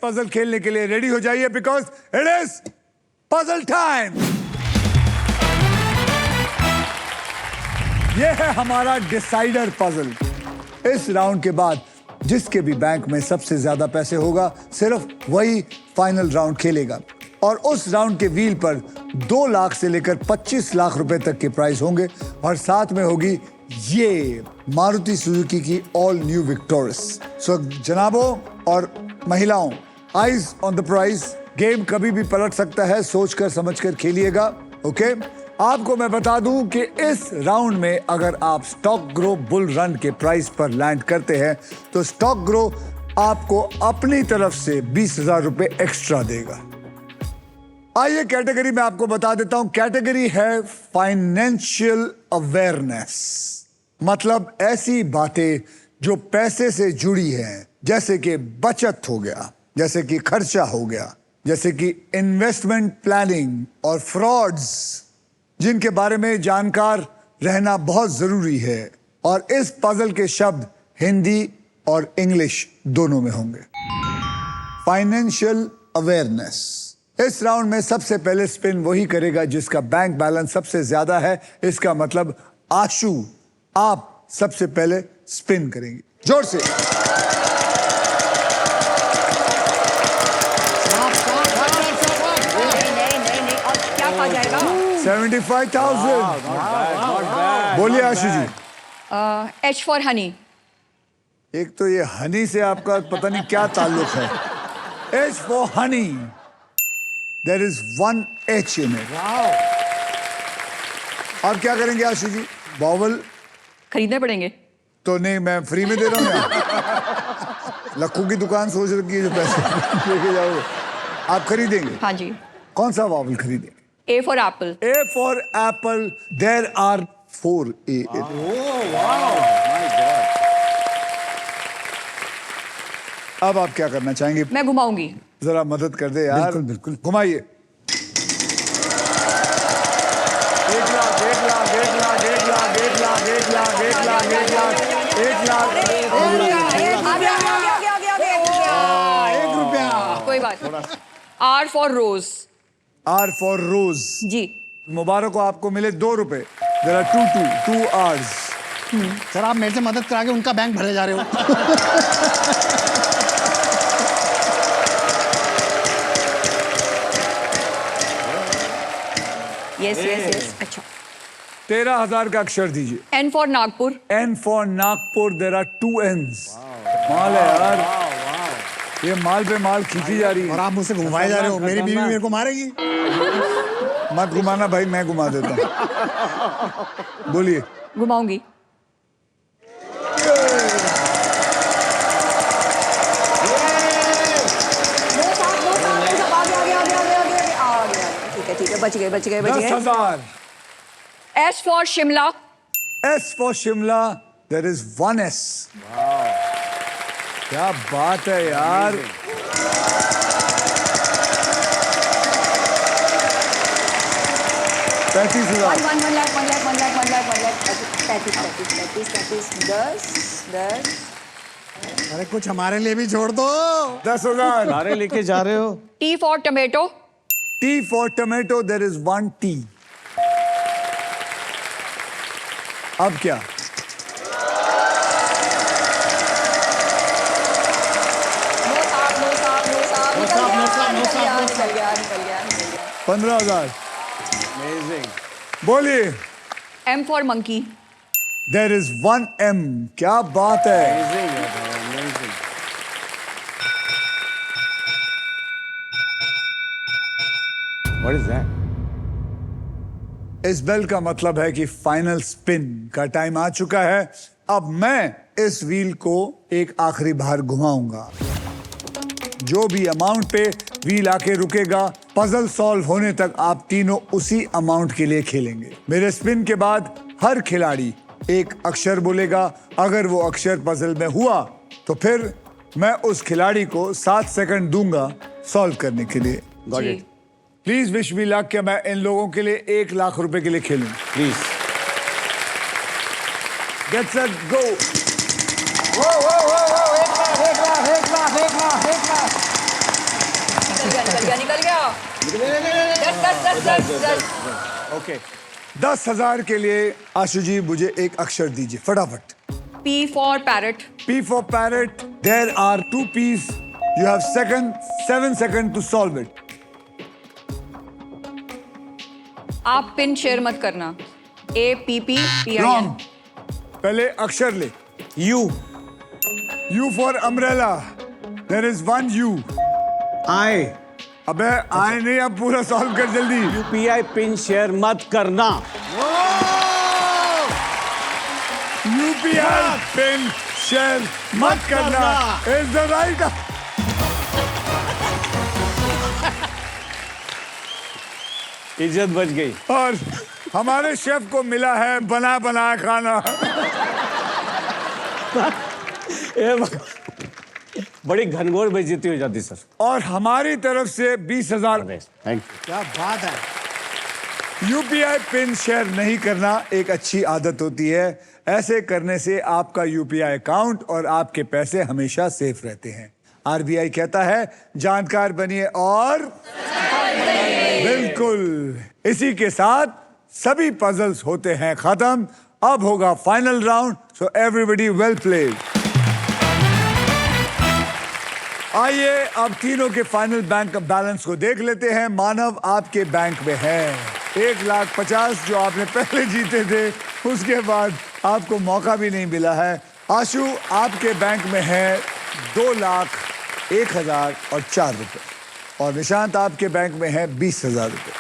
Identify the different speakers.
Speaker 1: Puzzle खेलने के लिए रेडी हो जाइए because it is puzzle time. यह है हमारा डिसाइडर पजल। इस राउंड के बाद जिसके भी बैंक में सबसे ज्यादा पैसे होगा सिर्फ वही फाइनल राउंड खेलेगा और उस राउंड के व्हील पर 2 लाख से लेकर 25 लाख रुपए तक के प्राइस होंगे और साथ में होगी ये मारुति सुजुकी की ऑल न्यू विक्टोरियस। सो जनाबों और महिलाओं, eyes on the prize. Game कभी भी पलट सकता है, सोचकर समझकर खेलिएगा। ओके आपको मैं बता दूं कि इस राउंड में अगर आप स्टॉक ग्रो बुल रन के प्राइस पर लैंड करते हैं तो स्टॉक ग्रो आपको अपनी तरफ से 20,000 रुपए एक्स्ट्रा देगा। आइए कैटेगरी में आपको बता देता हूं। कैटेगरी है फाइनेंशियल अवेयरनेस, मतलब ऐसी बातें जो पैसे से जुड़ी हैं, जैसे कि बचत हो गया, जैसे कि खर्चा हो गया, जैसे कि इन्वेस्टमेंट प्लानिंग और फ्रॉड्स, जिनके बारे में जानकार रहना बहुत जरूरी है। और इस पजल के शब्द हिंदी और इंग्लिश दोनों में होंगे। Financial awareness. इस राउंड में सबसे पहले स्पिन वही करेगा जिसका बैंक बैलेंस सबसे ज्यादा है। इसका मतलब आशु, आप सबसे पहले स्पिन करेंगे। जोर से।
Speaker 2: नहीं, और क्या कहा जाएगा?
Speaker 1: 75,000। बोलिए आशु जी।
Speaker 2: H for honey.
Speaker 1: एक तो ये हनी से आपका पता नहीं क्या ताल्लुक है। H for honey. There is one H in it. अब क्या करेंगे आशु जी? बॉवल
Speaker 2: खरीदने पड़ेंगे।
Speaker 1: तो नहीं, मैं फ्री में दे रहा हूँ यार। लक्कू की दुकान सोच रखी है जो पैसे लेके जाओगे। आप खरीदेंगे?
Speaker 2: हाँ जी।
Speaker 1: कौन सा बॉवल खरीदेंगे?
Speaker 2: A for apple.
Speaker 1: A for apple. There are 4 A. अब आप क्या करना चाहेंगे?
Speaker 2: मैं घुमाऊंगी।
Speaker 1: जरा मदद कर दे यार।
Speaker 3: बिल्कुल, बिल्कुल।
Speaker 1: घुमाइए। 1 लाख, 1 लाख, 1 लाख, 1 लाख, 1 लाख, 1 लाख, 1 लाख, 1 लाख, 1 लाख।
Speaker 3: ₹1।
Speaker 2: कोई बात नहीं। R for rose.
Speaker 1: R for rose.
Speaker 2: जी।
Speaker 1: मुबारक हो, आपको मिले 2 रुपए। There are two R's.
Speaker 3: Sir आप मेरे से मदद करा के उनका बैंक भरे जा रहे हो।
Speaker 2: Yes. अच्छा।
Speaker 1: 13,000 का अक्षर दीजिए।
Speaker 2: N for Nagpur.
Speaker 1: N for Nagpur. There are 2 N's. माल है यार। ये माल पे माल खींची जा रही
Speaker 3: और
Speaker 1: है।
Speaker 3: आप मुझसे घुमाए जा रहे हो। मेरी बीवी मेरे को मारेगी।
Speaker 1: मत घुमाना भाई, मैं घुमा देता हूँ। बोलिए।
Speaker 2: घुमाऊंगी। ठीक है, बच गए।
Speaker 1: 10,000।
Speaker 2: S for Shimla.
Speaker 1: S for Shimla. There is 1 S. क्या बात है यार। $35,000।
Speaker 2: 1 लाख। 10।
Speaker 3: अरे कुछ हमारे लिए भी छोड़ दो।
Speaker 1: 10,000।
Speaker 4: सारे लेके जा रहे हो।
Speaker 2: T for tomato.
Speaker 1: T for tomato. There is 1 T. अब क्या?
Speaker 2: निकल गया।
Speaker 1: 15,000।
Speaker 4: Amazing.
Speaker 1: बोलिए।
Speaker 2: M for monkey.
Speaker 1: There is 1 M. क्या बात है।
Speaker 4: Amazing. What is that?
Speaker 1: इस बेल का मतलब है कि फाइनल स्पिन का टाइम आ चुका है। अब मैं इस व्हील को एक आखिरी बार घुमाऊंगा। जो भी अमाउंट पे व्हील आके रुकेगा, पजल सॉल्व होने तक आप तीनों उसी अमाउंट के लिए खेलेंगे। मेरे स्पिन के बाद हर खिलाड़ी एक अक्षर बोलेगा। अगर वो अक्षर पजल में हुआ तो फिर मैं उस खिलाड़ी को 7 सेकंड दूंगा सॉल्व करने के लिए।
Speaker 4: Got it.
Speaker 1: Please wish me luck कि मैं इन लोगों के लिए 1 लाख रुपए के लिए खेलूं।
Speaker 4: Please.
Speaker 1: Get set go.
Speaker 2: निकल गया 10
Speaker 4: Okay.
Speaker 1: 10,000 के लिए आशु जी मुझे एक अक्षर दीजिए फटाफट।
Speaker 2: P for parrot.
Speaker 1: P for parrot. There are 2 P's. You have 7 seconds to solve it.
Speaker 2: आप पिन शेयर मत करना। APPPIN.
Speaker 1: Wrong. पहले अक्षर ले।
Speaker 4: U.
Speaker 1: U for umbrella. There is 1 U.
Speaker 4: I.
Speaker 1: अबे आए नहीं, अब पूरा सॉल्व कर जल्दी।
Speaker 4: UPI पिन शेयर मत करना।
Speaker 1: UPI पिन शेयर मत करना is the right.
Speaker 4: इज्जत बच गई।
Speaker 1: और हमारे शेफ को मिला है बना बना खाना।
Speaker 4: बड़ी घनघोर बेइज्जती हो जाती सर।
Speaker 1: और हमारी तरफ से 20,000।
Speaker 4: थैंक
Speaker 3: क्या बात है।
Speaker 1: यूपीआई पिन शेयर नहीं करना एक अच्छी आदत होती है। ऐसे करने से आपका यूपीआई अकाउंट और आपके पैसे हमेशा सेफ रहते हैं। आरबीआई कहता है जानकार बनिए और बिल्कुल। इसी के साथ सभी पजल्स होते हैं खत्म। अब होगा final round, so everybody well played. आइए अब तीनों के फाइनल बैंक बैलेंस को देख लेते हैं। मानव आपके बैंक में है 1,50,000 जो आपने पहले जीते थे, उसके बाद आपको मौका भी नहीं मिला है। आशु आपके बैंक में है 2,01,004 रुपए और निशांत आपके बैंक में है 20,000 रुपए।